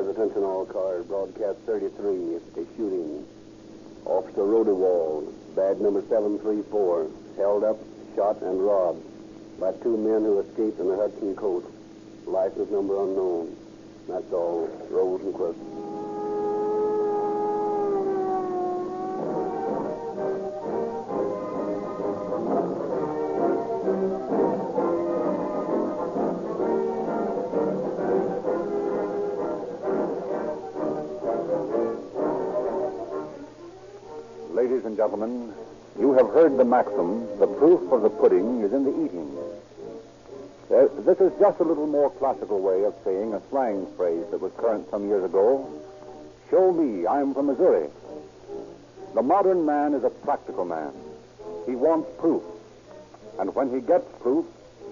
cars, attention all cars. Broadcast 33, a shooting. Officer Rodewald, badge number 734, held up, shot, and robbed by two men who escaped in a Hudson coat. License number unknown. That's all. Rosenquist. Ladies and gentlemen, you have heard the maxim, the proof of the pudding is in the eating. This is just a little more classical way of saying a slang phrase that was current some years ago. Show me, I'm from Missouri. The modern man is a practical man. He wants proof. And when he gets proof,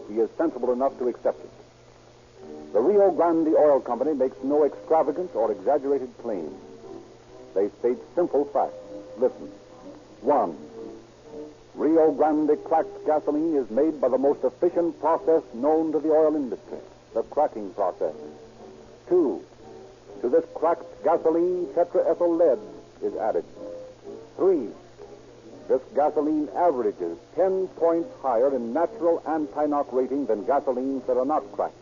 he is sensible enough to accept it. The Rio Grande Oil Company makes no extravagant or exaggerated claims. They state simple facts. Listen. 1. Rio Grande cracked gasoline is made by the most efficient process known to the oil industry, the cracking process. 2. To this cracked gasoline, tetraethyl lead is added. 3. This gasoline averages 10 points higher in natural anti-knock rating than gasolines that are not cracked.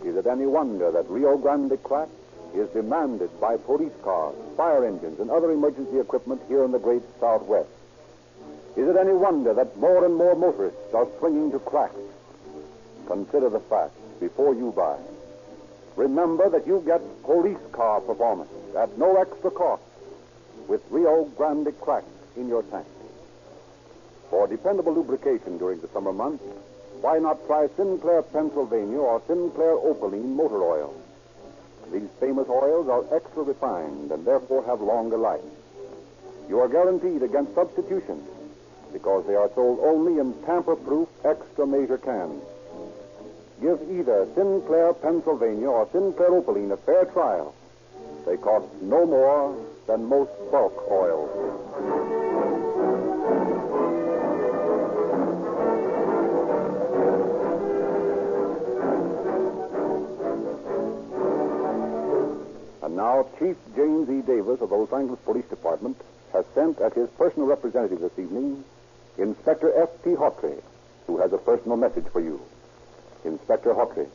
Is it any wonder that Rio Grande crack is demanded by police cars, fire engines, and other emergency equipment here in the great Southwest? Is it any wonder that more and more motorists are swinging to crack? Consider the facts before you buy. Remember that you get police car performance at no extra cost with Rio Grande crack in your tank. For dependable lubrication during the summer months, why not try Sinclair Pennsylvania or Sinclair Opaline motor oil? These famous oils are extra refined and therefore have longer life. You are guaranteed against substitution because they are sold only in tamper-proof extra major cans. Give either Sinclair Pennsylvania or Sinclair Opaline a fair trial. They cost no more than most bulk oils. And now, Chief James E. Davis of the Los Angeles Police Department has sent as his personal representative this evening Inspector F.T. Hawtrey, who has a personal message for you. Inspector Hawtrey.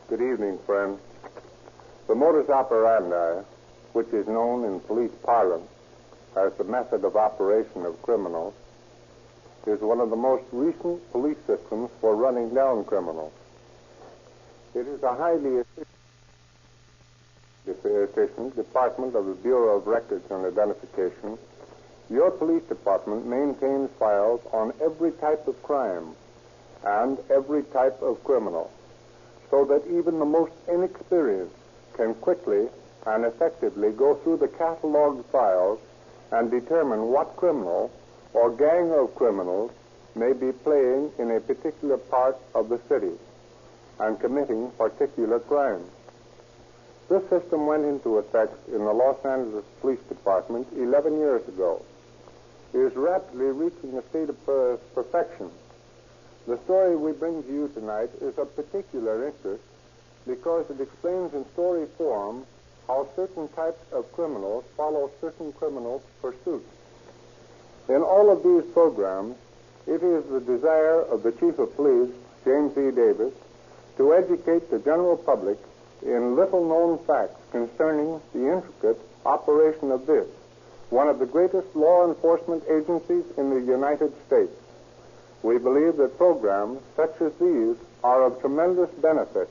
Good evening, friend. The modus operandi, which is known in police parlance as the method of operation of criminals, is one of the most recent police systems for running down criminals. It is a highly efficient department of the Bureau of Records and Identification. Your police department maintains files on every type of crime and every type of criminal, so that even the most inexperienced can quickly and effectively go through the cataloged files and determine what criminal or gang of criminals may be playing in a particular part of the city and committing particular crimes. This system went into effect in the Los Angeles Police Department 11 years ago. It is rapidly reaching a state of perfection. The story we bring to you tonight is of particular interest because it explains in story form how certain types of criminals follow certain criminal pursuits. In all of these programs, it is the desire of the Chief of Police, James E. Davis, to educate the general public in little-known facts concerning the intricate operation of this, one of the greatest law enforcement agencies in the United States. We believe that programs such as these are of tremendous benefit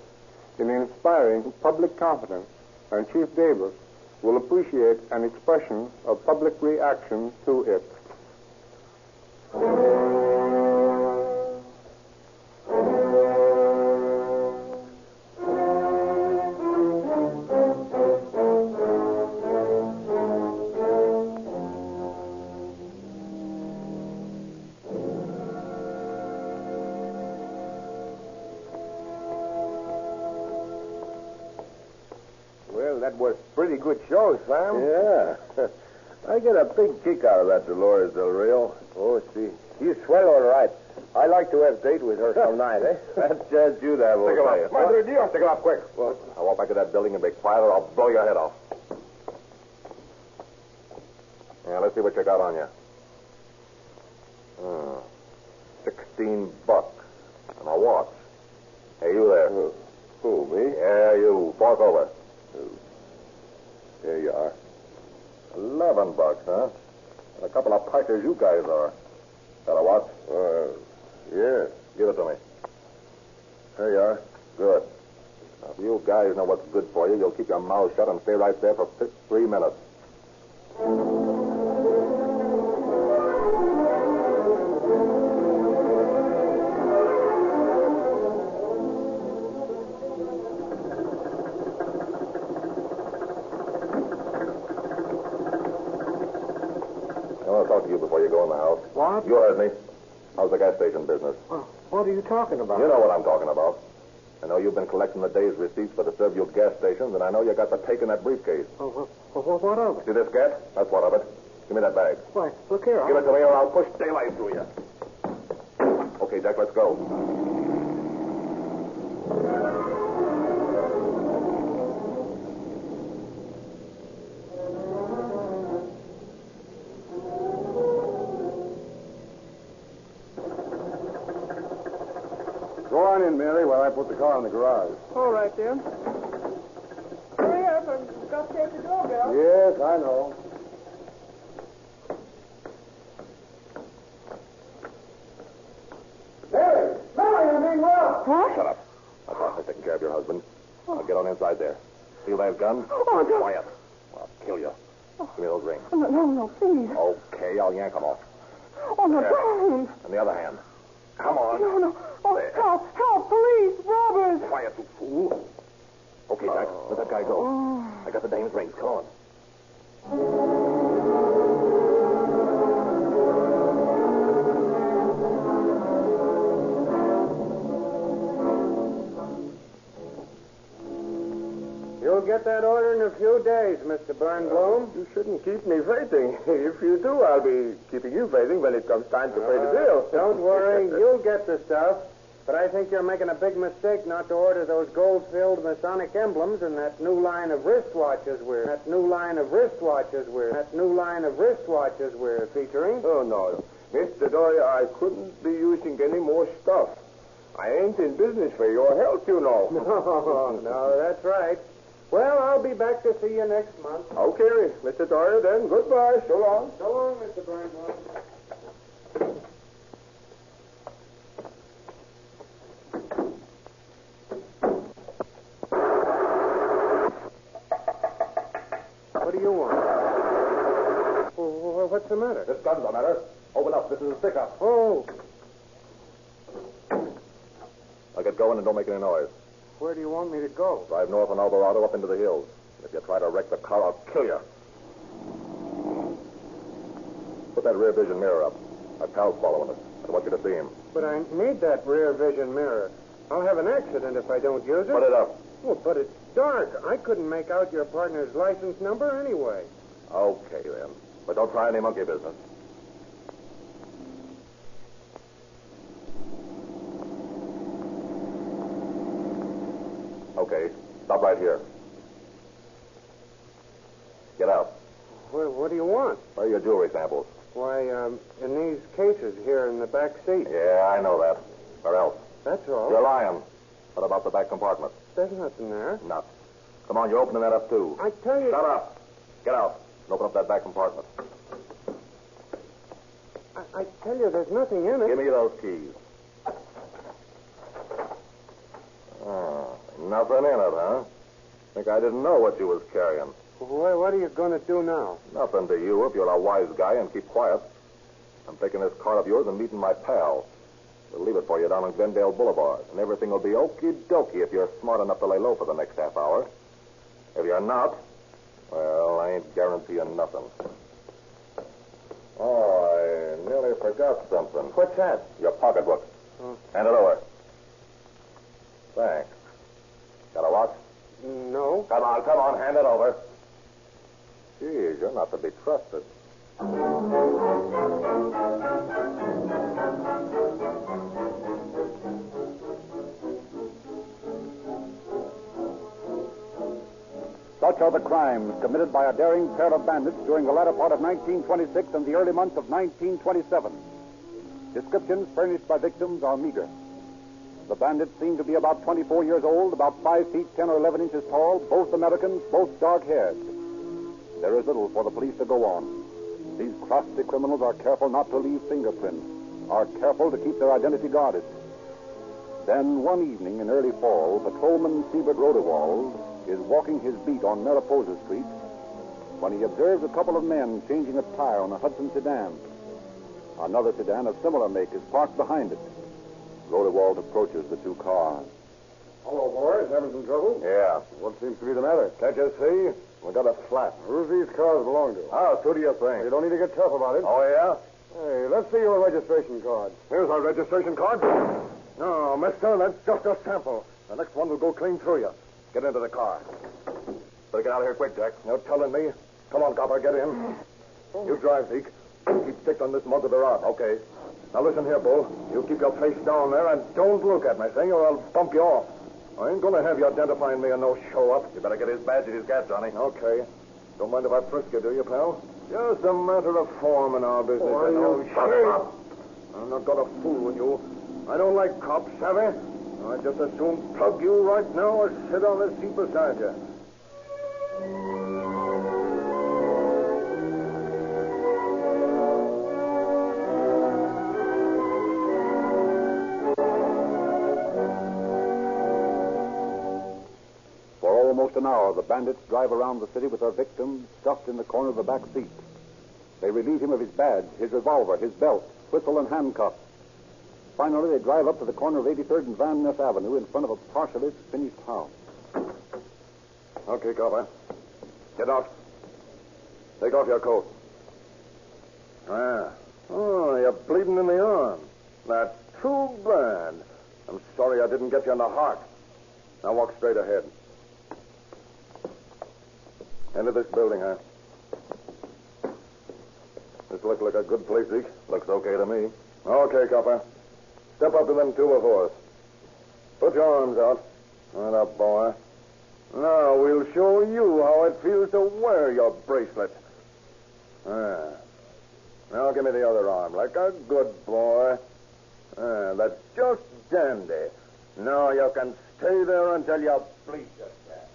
in inspiring public confidence, and Chief Davis will appreciate an expression of public reaction to it. That was pretty good show, Sam. Yeah. I get a big kick out of that Dolores Del Rio. Oh, see. She's swell, all right. I like to have date with her some night, eh? That's just you there, Stick him up. Madre Dios, stick him up quick. Well, I'll walk back to that building and be quiet or I'll blow your head off. Yeah, let's see what you got on you. 16 bucks. And a watch. Hey, you there. Who, me? Yeah, you. Fork over. Here you are. 11 bucks, huh? And a couple of pikers you guys are. Got a watch? Yeah. Give it to me. Here you are. Good. Now, if you guys know what's good for you, you'll keep your mouth shut and stay right there for 3 minutes. I want to talk to you before you go in the house. What? You heard me. How's the gas station business? What are you talking about? You know what I'm talking about. I know you've been collecting the day's receipts for the Servute gas stations, and I know you got the take in that briefcase. What of it? See this gas? That's what of it. Give me that bag. Why, look here. Give it to me or I'll push daylight through you. Okay, Jack, let's go. Go on in, Mary, while I put the car in the garage. All right, dear. Hurry up. I've got to take the doorbell. Yes, I know. Mary! Mary, I'm being robbed! What? Shut up. I thought I'd taken care of your husband. Now get on inside there. See that gun? Oh, no. Quiet. I'll kill you. Give me those rings. No, please. Okay, I'll yank them off. Oh, no, There. don't. And the other hand. Come on. No. Oh, help, police, robbers. Quiet, you fool. Okay, Jack, let that guy go. I got the dame's rings. Come on. You'll get that order in a few days, Mr. Burnbloom. You shouldn't keep me waiting. If you do, I'll be keeping you waiting when it comes time to pay the bill. Don't worry, you'll get the stuff. But I think you're making a big mistake not to order those gold-filled Masonic emblems and that new line of wristwatches we're featuring. Oh, no. Mr. Doyle, I couldn't be using any more stuff. I ain't in business for your help, you know. No, that's right. Well, I'll be back to see you next month. Okay, Mr. Doyle, then. Goodbye. So long. So long, Mr. Burnbloom. What do you want? What's the matter? This gun's the matter. Open up. This is a stick-up. Oh, Now get going and don't make any noise. where do you want me to go? Drive north on Alvarado up into the hills. If you try to wreck the car, I'll kill you. Put that rear vision mirror up. My pal's following us. I want you to see him. But I need that rear vision mirror. I'll have an accident if I don't use it. Put it up. Oh, but it's dark. I couldn't make out your partner's license number anyway. Okay, then. But don't try any monkey business. Okay, stop right here. Get out. What do you want? Where are your jewelry samples? Why, in these cases here in the back seat. Yeah, I know that. Where else? That's all. You're lying. What about the back compartment? There's nothing there. Nuts. Come on, you're opening that up, too. I tell you... Shut up. Get out. And open up that back compartment. I tell you, there's nothing in it. Give me those keys. Oh, nothing in it, huh? Think I didn't know what you was carrying. What are you going to do now? Nothing to you if you're a wise guy and keep quiet. I'm taking this car of yours and meeting my pal. We'll leave it for you down on Glendale Boulevard, and everything will be okie-dokie if you're smart enough to lay low for the next half hour. If you're not, well, I ain't guaranteeing nothing. Oh, I nearly forgot something. What's that? Your pocketbook. Hand it over. Thanks. Got a watch? No. Come on, hand it over. Geez, you're not to be trusted. Such are the crimes committed by a daring pair of bandits during the latter part of 1926 and the early months of 1927. Descriptions furnished by victims are meager. The bandits seem to be about 24 years old, about 5 feet 10 or 11 inches tall, both Americans, both dark-haired. There is little for the police to go on. These crafty criminals are careful not to leave fingerprints, are careful to keep their identity guarded. Then, one evening in early fall, Patrolman Sgt Rosenquist is walking his beat on Mariposa Street when he observes a couple of men changing a tire on a Hudson sedan. Another sedan of similar make is parked behind it. Rosenquist approaches the two cars. Hello, boys. Having some trouble? Yeah. What seems to be the matter? Can't you see? We got a flat. Who's these cars belong to? Ah, so do you think? You don't need to get tough about it. Oh, yeah? Hey, let's see your registration card. Here's our registration card. No, mister, that's just a sample. The next one will go clean through you. Get into the car. Better get out of here quick, Jack. You're telling me? Come on, copper, get in. You drive, Zeke. Keep stick on this mug of the rod. Okay. Now listen here, Bull. You keep your face down there and don't look at me, thing, or I'll bump you off. I ain't gonna have you identifying me and no show up. You better get his badge and his gat, Johnny. Okay. Don't mind if I frisk you, do you, pal? Just a matter of form in our business. Oh, you shut up. I'm not gonna fool with you. I don't like cops, savvy? I'd just as soon plug you right now as sit on this seat beside you. For almost an hour, the bandits drive around the city with their victim stuffed in the corner of the back seat. They relieve him of his badge, his revolver, his belt, whistle, and handcuffs. Finally, they drive up to the corner of 83rd and Van Ness Avenue in front of a partially finished house. Okay, copper. Get out. Take off your coat. Oh, you're bleeding in the arm. That's too bad. I'm sorry I didn't get you in the heart. Now walk straight ahead. Into this building, huh? This looks like a good place, Zeke. Looks okay to me. Okay, copper. Step up to them 2 before us. Put your arms out. Right up, boy. Now we'll show you how it feels to wear your bracelet. Now give me the other arm, like a good boy. That's just dandy. Now you can stay there until you bleed to death.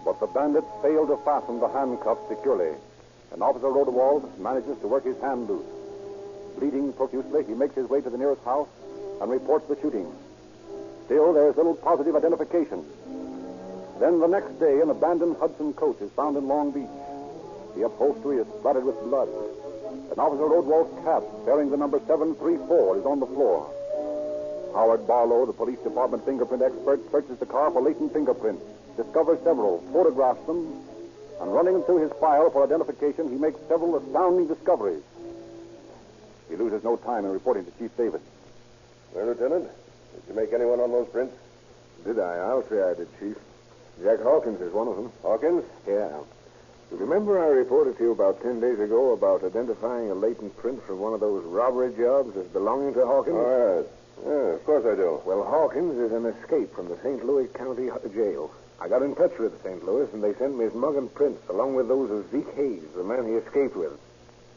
But the bandits fail to fasten the handcuffs securely, and Officer Rosenquist manages to work his hand loose. Bleeding profusely, he makes his way to the nearest house and reports the shooting. Still, there is little positive identification. Then the next day, an abandoned Hudson coach is found in Long Beach. The upholstery is splattered with blood. And Officer Rosenquist's cap, bearing the number 734, is on the floor. Howard Barlow, the police department fingerprint expert, searches the car for latent fingerprints, discovers several, photographs them, and running through his file for identification, he makes several astounding discoveries. He loses no time in reporting to Chief Davis. Well, Lieutenant, did you make anyone on those prints? Did I? I'll say I did, Chief. Jack Hawkins is one of them. Hawkins? Yeah. You remember I reported to you about 10 days ago about identifying a latent print from one of those robbery jobs as belonging to Hawkins? Oh, yes. Yeah, of course I do. Well, Hawkins is an escape from the St. Louis County jail. I got in touch with St. Louis, and they sent me his mug and prints, along with those of Zeke Hayes, the man he escaped with.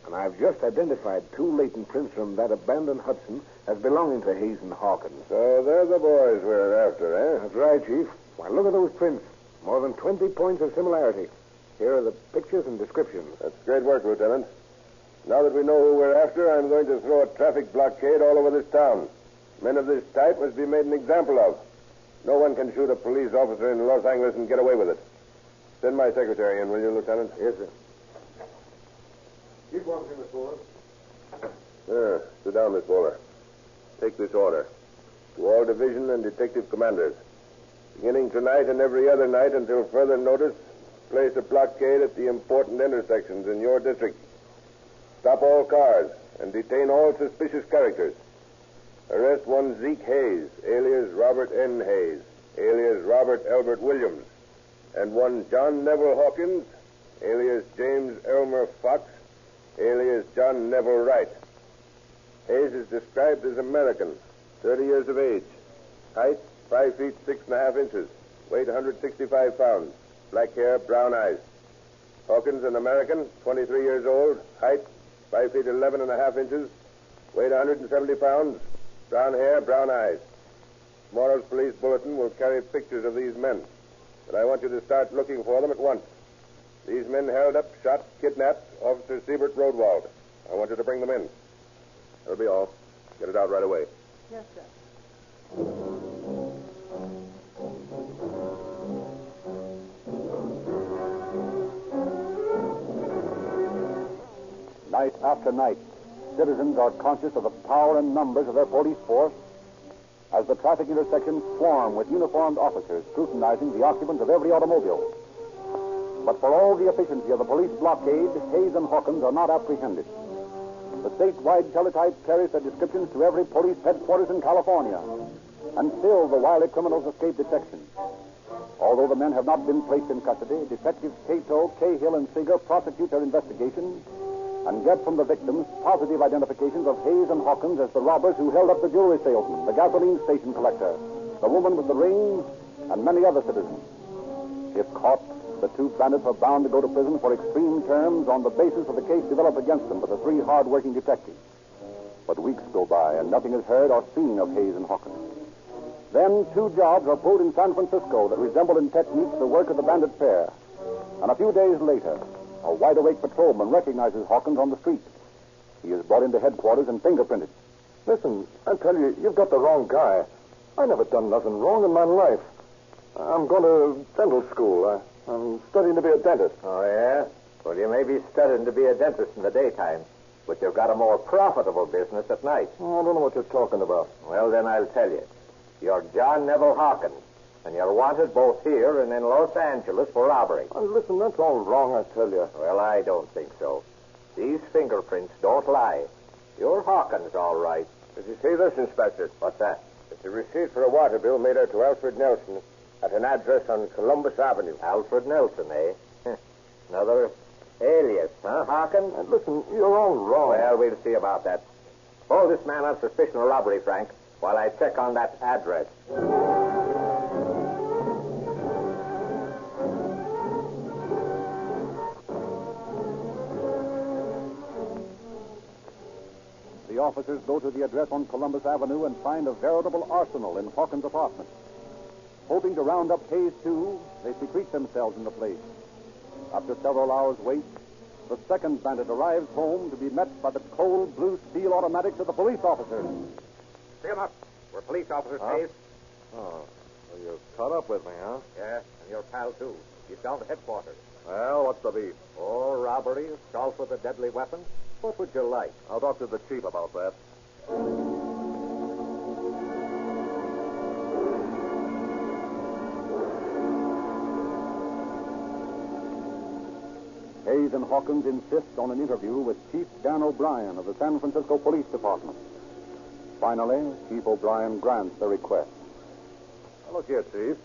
And I've just identified 2 latent prints from that abandoned Hudson as belonging to Hayes and Hawkins. So they're the boys we're after, eh? That's right, Chief. Why, look at those prints. More than 20 points of similarity. Here are the pictures and descriptions. That's great work, Lieutenant. Now that we know who we're after, I'm going to throw a traffic blockade all over this town. Men of this type must be made an example of. No one can shoot a police officer in Los Angeles and get away with it. Send my secretary in, will you, Lieutenant? Yes, sir. Keep walking, Miss Bowler. Sit down, Miss Bowler. Take this order. To all division and detective commanders. Beginning tonight and every other night until further notice, place a blockade at the important intersections in your district. Stop all cars and detain all suspicious characters. Arrest one Zeke Hayes, alias Robert N. Hayes, alias Robert Albert Williams, and one John Neville Hawkins, alias James Elmer Fox, alias John Neville Wright. Hayes is described as American, 30 years of age. Height, 5 feet 6.5 inches. Weight, 165 pounds. Black hair, brown eyes. Hawkins, an American, 23 years old. Height, 5 feet 11.5 inches. Weight, 170 pounds. Brown hair, brown eyes. Tomorrow's police bulletin will carry pictures of these men. But I want you to start looking for them at once. These men held up, shot, kidnapped Officer Siebert Rodewald. I want you to bring them in. That'll be all. Get it out right away. Yes, sir. Night after night, citizens are conscious of the power and numbers of their police force as the traffic intersections swarm with uniformed officers scrutinizing the occupants of every automobile. But for all the efficiency of the police blockade, Hayes and Hawkins are not apprehended. The statewide teletype carries their descriptions to every police headquarters in California, and still the wily criminals escape detection. Although the men have not been placed in custody, Detectives Cato, Cahill, and Seeger prosecute their investigation and get from the victims positive identifications of Hayes and Hawkins as the robbers who held up the jewelry salesman, the gasoline station collector, the woman with the ring, and many other citizens. If caught, the two bandits are bound to go to prison for extreme terms on the basis of the case developed against them by the three hard-working detectives. But weeks go by, and nothing is heard or seen of Hayes and Hawkins. Then two jobs are pulled in San Francisco that resemble in technique the work of the bandit pair. And a few days later, a wide-awake patrolman recognizes Hawkins on the street. He is brought into headquarters and fingerprinted. Listen, I tell you, you've got the wrong guy. I never done nothing wrong in my life. I'm going to dental school. I'm studying to be a dentist. Oh, yeah? Well, you may be studying to be a dentist in the daytime, but you've got a more profitable business at night. Oh, I don't know what you're talking about. Well, then I'll tell you. You're John Neville Hawkins, and you're wanted both here and in Los Angeles for robbery. Oh, listen, that's all wrong, I tell you. Well, I don't think so. These fingerprints don't lie. You're Hawkins, all right. Did you see this, Inspector? What's that? It's a receipt for a water bill made out to Alfred Nelson at an address on Columbus Avenue. Alfred Nelson, eh? Another alias, huh, Hawkins? Listen, you're all wrong. Well, we'll see about that. Hold this man on suspicion of robbery, Frank, while I check on that address. The officers go to the address on Columbus Avenue and find a veritable arsenal in Hawkins' apartment. Hoping to round up Hayes, too, they secrete themselves in the place. After several hours' wait, the second bandit arrives home to be met by the cold blue steel automatics of the police officers. See him up. We're police officers, Hayes. Oh, well, you caught up with me, huh? Yeah, and your pal, too. He's down to headquarters. Well, what's the beef? Oh, robbery, assault with a deadly weapon. What would you like? I'll talk to the chief about that. Hayes and Hawkins insist on an interview with Chief Dan O'Brien of the San Francisco Police Department. Finally, Chief O'Brien grants the request. Now, look here, Chief.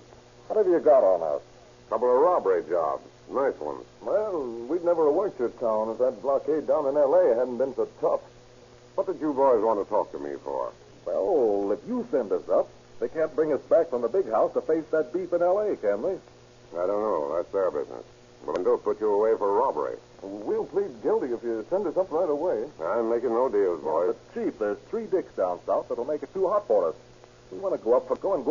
What have you got on us? Couple of robbery jobs. Nice ones. Well, we'd never have worked your town if that blockade down in L.A. hadn't been so tough. What did you boys want to talk to me for? Well, if you send us up, they can't bring us back from the big house to face that beef in L.A., can they? I don't know. That's their business. Well, then don't put you away for robbery. We'll plead guilty if you send us up right away. I'm making no deals, boys. But, Chief, there's 3 dicks down south that'll make it too hot for us. We want to go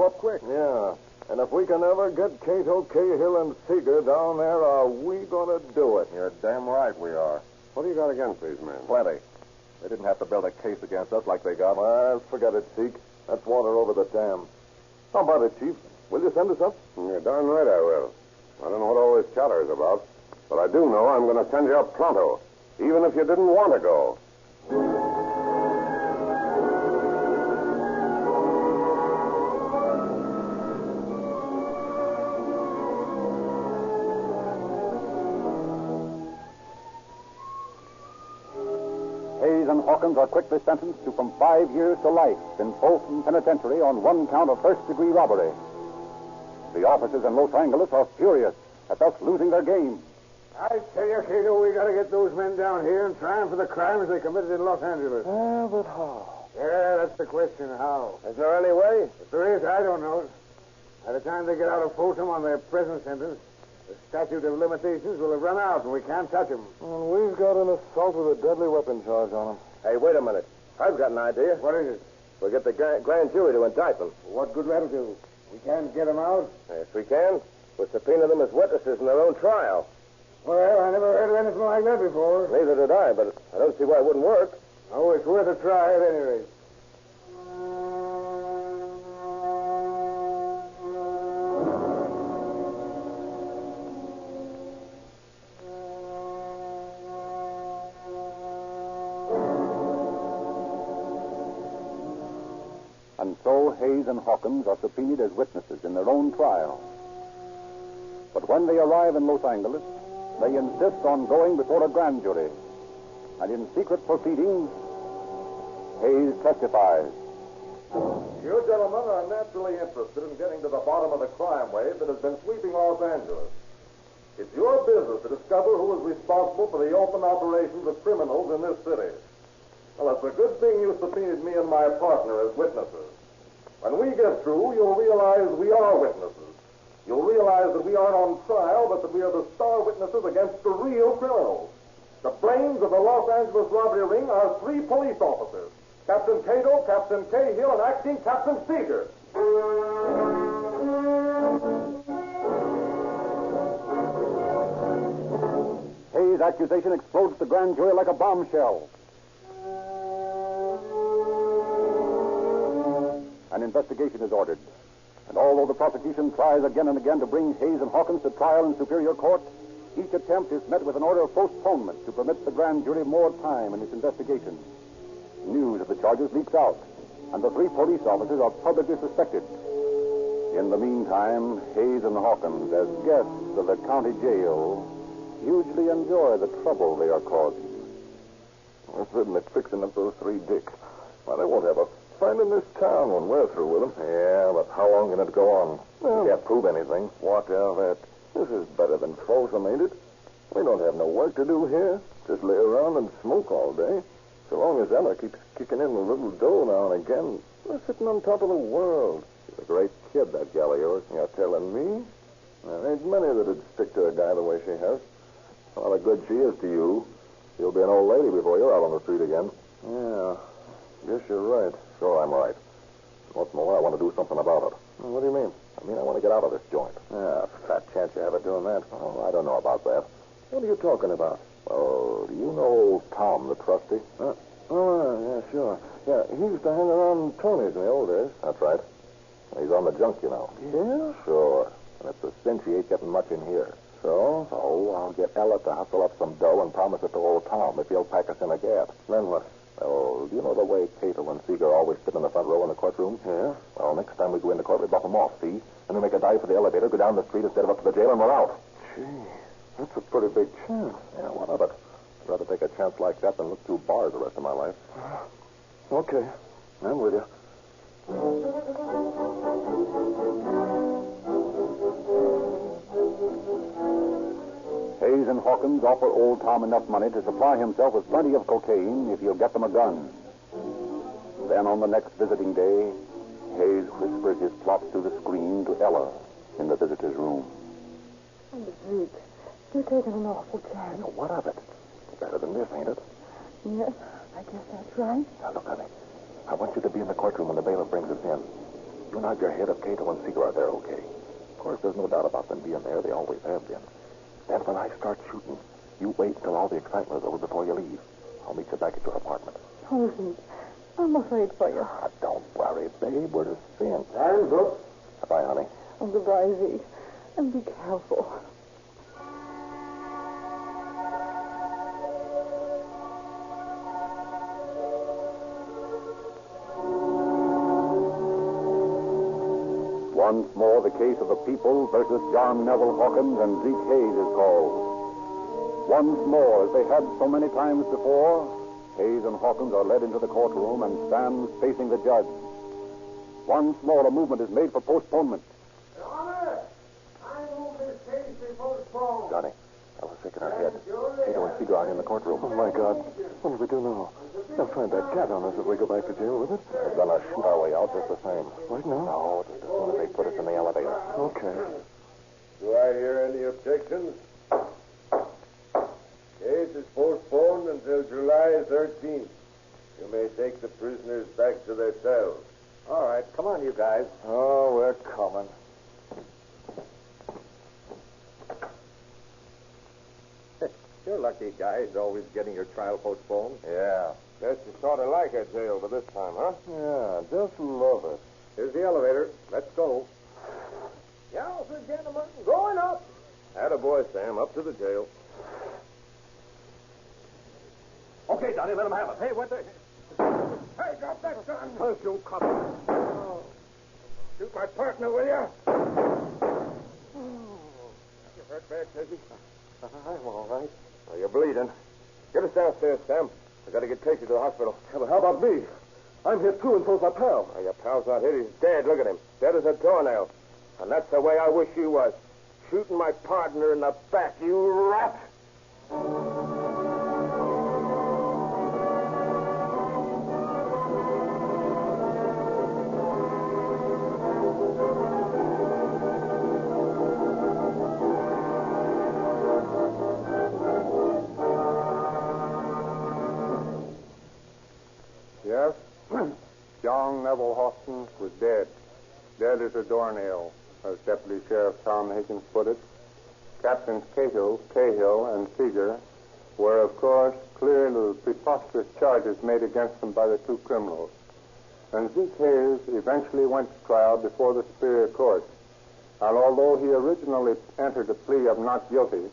up quick. Yeah. And if we can ever get Cato, Cahill, and Seeger down there, are we going to do it? You're damn right we are. What do you got against these men? Plenty. They didn't have to build a case against us like they got. Well, forget it, Seek. That's water over the dam. How about it, Chief? Will you send us up? You're darn right I will. I don't know what all this chatter is about, but I do know I'm going to send you up pronto, even if you didn't want to go. Hayes and Hawkins are quickly sentenced to from 5 years to life in Folsom Penitentiary on one count of first-degree robbery. The officers in Los Angeles are furious at thus losing their game I tell you, Cato, we got to get those men down here and try them for the crimes they committed in Los Angeles. But how? Yeah, that's the question, how. Is there any way? If there is, I don't know. By the time they get out of Folsom on their present sentence, the statute of limitations will have run out, and we can't touch them. Well, we've got an assault with a deadly weapon charge on them. Hey, wait a minute. I've got an idea. What is it? We'll get the grand jury to indict them. What good that'll do? We can't get them out? Yes, we can. We'll subpoena them as witnesses in their own trial. Well, I never heard of anything like that before. Neither did I, but I don't see why it wouldn't work. Oh, it's worth a try at any rate. And so Hayes and Hawkins are subpoenaed as witnesses in their own trial. But when they arrive in Los Angeles, they insist on going before a grand jury. And in secret proceedings, Hayes testifies. You gentlemen are naturally interested in getting to the bottom of the crime wave that has been sweeping Los Angeles. It's your business to discover who is responsible for the open operations of criminals in this city. Well, it's a good thing you subpoenaed me and my partner as witnesses. When we get through, you'll realize we are witnesses. You'll realize that we aren't on trial, but that we are the star witnesses against the real criminals. The brains of the Los Angeles robbery ring are 3 police officers. Captain Cato, Captain Cahill, and acting Captain Seeger. Hayes' accusation explodes the grand jury like a bombshell. An investigation is ordered. And although the prosecution tries again and again to bring Hayes and Hawkins to trial in Superior Court, each attempt is met with an order of postponement to permit the grand jury more time in its investigation. News of the charges leaks out, and the 3 police officers are publicly suspected. In the meantime, Hayes and Hawkins, as guests of the county jail, hugely enjoy the trouble they are causing. We're certainly fixing up those 3 dicks. Why, they won't have a friend in this town when we're through with them. Yeah, but how long can it go on? We can't prove anything. What of it? This is better than Folsom, ain't it? We don't have no work to do here. Just lay around and smoke all day. So long as Ella keeps kicking in a little dough now and again, we're sitting on top of the world. She's a great kid, that gal of yours. You're telling me? There ain't many that'd stick to a guy the way she has. All the good she is to you. You'll be an old lady before you're out on the street again. Yeah, guess you're right. Sure, I'm right. Once in a while, I want to do something about it. What do you mean? I mean, I want to get out of this joint. Yeah, fat chance you have of doing that. Oh, I don't know about that. What are you talking about? Oh, do you know Tom, the trustee? Yeah, sure. Yeah, he used to hang around Tony's in the old days. That's right. He's on the junk, you know. Yeah? Sure. And it's a cinch he ain't getting much in here. So? So I'll get Ella to hustle up some dough and promise it to old Tom if he'll pack us in a gap. Then what? Oh, do you know the way Cato and Seeger always sit in the front row in the courtroom? Yeah. Well, next time we go into court, we buff them off, see? And we make a dive for the elevator, go down the street instead of up to the jail, and we're out. Gee, that's a pretty big chance. Yeah, what of it? I'd rather take a chance like that than look through bars the rest of my life. Okay. I'm with you. Hayes and Hawkins offer old Tom enough money to supply himself with plenty of cocaine if he'll get them a gun. Then on the next visiting day, Hayes whispers his plots through the screen to Ella in the visitor's room. Oh, Zeke, you're taking an awful chance. Now, what of it? Better than this, ain't it? Yes, I guess that's right. Now, look, honey. I want you to be in the courtroom when the bailiff brings us in. You nod your head if Cato and Seeger are there, okay? Of course, there's no doubt about them being there. They always have been. Then when I start shooting, you wait until all the excitement is over before you leave. I'll meet you back at your apartment. Oh, Zeke, I'm afraid for you. Don't worry, babe. We're just seeing. Time's up. Bye, honey. Oh, goodbye, Zeke. And be careful. Once more, the case of the people versus John Neville Hawkins and Zeke Hayes is called. Once more, as they had so many times before, Hayes and Hawkins are led into the courtroom and stand facing the judge. Once more, a movement is made for postponement. Your Honor, I move this case be postponed. Johnny, I was shaking her head. Cato and Seagull are in the courtroom. Oh, my God. What do we do now? They'll find that cat on us if we go back to jail with it. They're going to shoot our way out just the same. Right now? No, just as soon as they put us in the elevator. Okay. Do I hear any objections? Case is postponed until July 13th. You may take the prisoners back to their cells. All right, come on, you guys. Oh, we're coming. You're lucky, guys, always getting your trial postponed. Yeah. Guess you sort of like our jail for this time, huh? Yeah, just love it. Here's the elevator. Let's go. Yeah, sir, gentlemen, going up. Attaboy, Sam, up to the jail. Okay, Johnny, let him have it. Hey, what the... Hey, drop that gun. Hush, you cop. Oh. Shoot my partner, will you? You hurt bad, Jesse? I'm all right. Oh, you're bleeding. Get us downstairs, Sam. I got to get Casey to the hospital. Yeah, but how about me? I'm hit too, and so's my pal. Oh, your pal's not hit. He's dead. Look at him. Dead as a doornail. And that's the way I wish you was. Shooting my partner in the back, you rat. Yes? John Neville Hawkins was dead. Dead as a doornail, as Deputy Sheriff Tom Higgins put it. Captains Cahill, and Seeger were, of course, clear the preposterous charges made against them by the two criminals. And Zeke Hayes eventually went to trial before the Superior Court. And although he originally entered a plea of not guilty,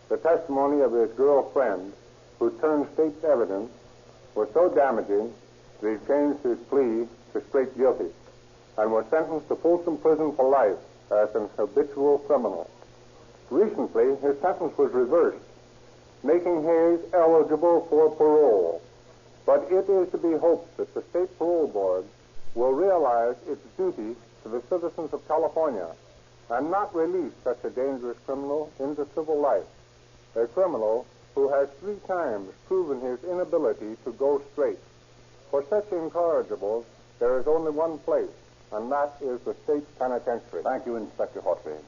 the testimony of his girlfriend, who turned state's evidence, was so damaging that he changed his plea to straight guilty and was sentenced to Folsom Prison for life as an habitual criminal. Recently, his sentence was reversed, making Hayes eligible for parole. But it is to be hoped that the State Parole Board will realize its duty to the citizens of California and not release such a dangerous criminal into civil life, a criminal who has 3 times proven his inability to go straight. For such incorrigibles, there is only one place, and that is the state penitentiary. Thank you, Inspector Hawtrey.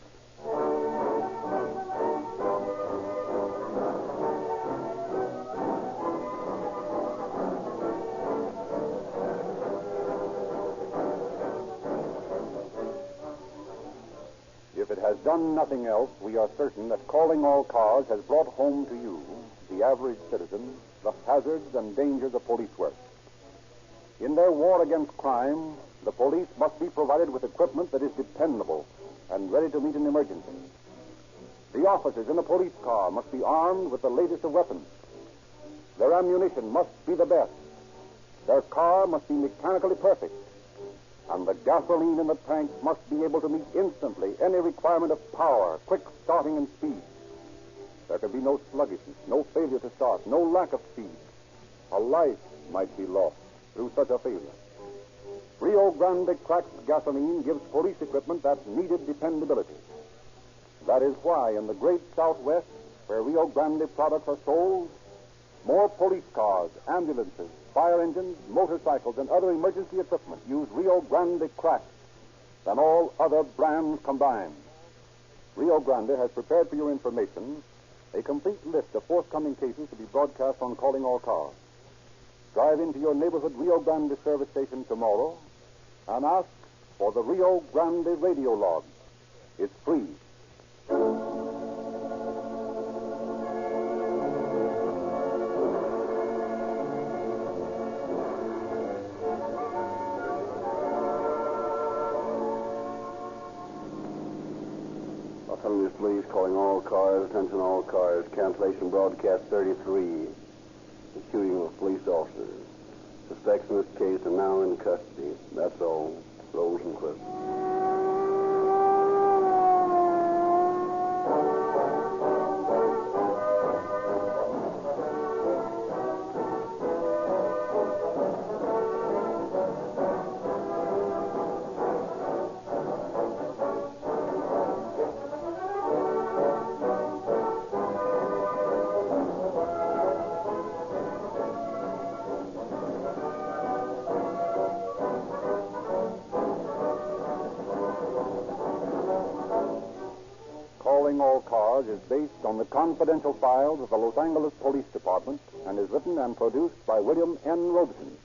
If it has done nothing else, we are certain that Calling All Cars has brought home to you, the average citizen, the hazards and dangers of police work. In their war against crime, the police must be provided with equipment that is dependable and ready to meet an emergency. The officers in a police car must be armed with the latest of weapons. Their ammunition must be the best. Their car must be mechanically perfect. And the gasoline in the tanks must be able to meet instantly any requirement of power, quick starting, and speed. There can be no sluggishness, no failure to start, no lack of speed. A life might be lost through such a failure. Rio Grande cracked gasoline gives police equipment that needed dependability. That is why in the great Southwest, where Rio Grande products are sold, more police cars, ambulances, fire engines, motorcycles, and other emergency equipment use Rio Grande cracked than all other brands combined. Rio Grande has prepared for your information a complete list of forthcoming cases to be broadcast on Calling All Cars. Drive into your neighborhood Rio Grande service station tomorrow and ask for the Rio Grande radio log. It's free. Los Angeles Police calling all cars, attention all cars, cancellation broadcast 33. The shooting of police officers. Suspects in this case are now in custody. That's all. Rosenquist. Searching All Cars is based on the confidential files of the Los Angeles Police Department and is written and produced by William N. Robson.